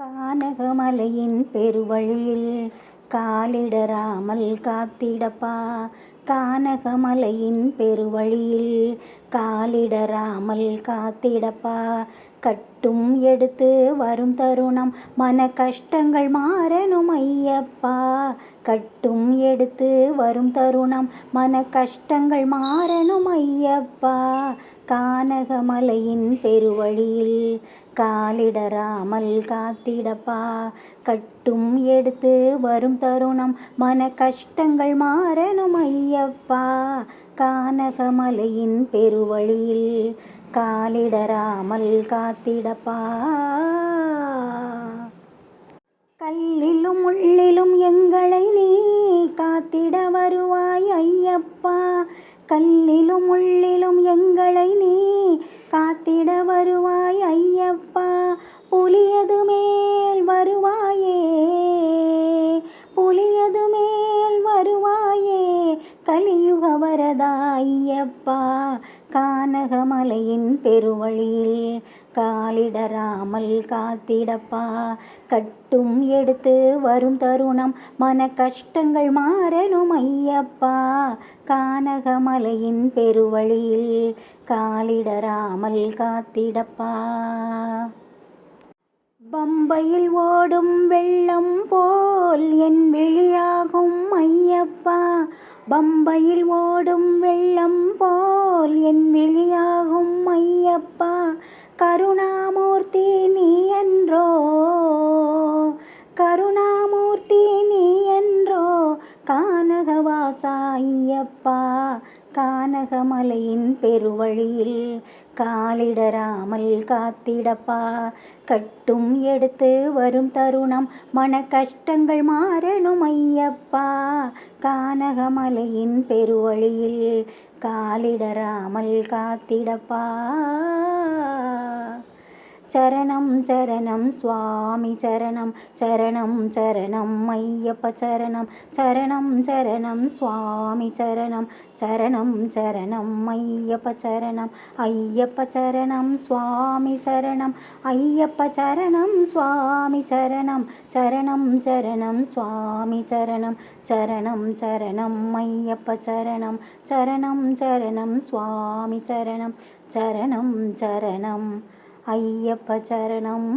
கானகமலையின் பெருவழியில் காலிடராமல் காத்திடப்பா. கானகமலையின் பெருவழியில் காலிடராமல் காத்திடப்பா. கட்டும் எடுத்து வரும் தருணம் மன கஷ்டங்கள் மாறணும் ஐயப்பா. கட்டும் எடுத்து வரும் தருணம் மன கஷ்டங்கள் மாறணும் ஐயப்பா. கானகமலையின் பெருவழியில் காலிடராமல் காத்திடப்பா. கட்டும் எடுத்து வரும் தருணம் மன கஷ்டங்கள் மாறணும் ஐயப்பா. கானகமலையின் பெருவழியில் காலிடராமல் காத்திடப்பா. கல்லிலும் முள்ளிலும் எங்களை நீ காத்திட வருவாய் ஐயப்பா. கல்லிலும் முள்ளிலும் எங்களை நீ காத்திட வருவாய் ஐயப்பா. புலியது மேல் வருவாயே, புலியது மேல் வருவாயே, கலியுக வரதா ஐயப்பா. கானகமலையின் பெருவழியில் காலிடராமல் காத்திடப்பா. கட்டும் எடுத்து வரும் தருணம் மன கஷ்டங்கள் மாறணும் ஐயப்பா. கானகமலையின் பெருவழியில் காலிடராமல் காத்திடப்பா. பம்பையில் ஓடும் வெள்ளம் போல் என் விழியாகும் ஐயப்பா. பம்பையில் ஓடும் வெள்ளம் போல் என் விழியாகும் ஐயப்பா. கருணாமூர்த்தி நீ என்றோ, கருணாமூர்த்தி நீ என்றோ, கானகவாசா ஐயப்பா. கானகமலையின் பெருவழியில் காலிடராமல் காத்திடப்பா. கட்டும் எடுத்து வரும் தருணம் மன கஷ்டங்கள் மாறணும் ஐயப்பா. கானகமலையின் பெருவழியில் காலிடராமல் காத்திடப்பா. சரணம் சரணம் சுவாமி சரணம், சரணம் சரணம் ஐயப்ப சரணம். சரணம் சரணம் சுவாமி சரணம், சரணம் சரணம் ஐயப்ப சரணம். ஐயப்ப சரணம் சுவாமி சரணம், ஐயப்ப சரணம் சுவாமி சரணம். சரணம் சரணம் சுவாமி சரணம், சரணம் சரணம் ஐயப்ப சரணம். சரணம் சரணம் சுவாமி சரணம், சரணம் சரணம் ஐயப்ப சரணம்.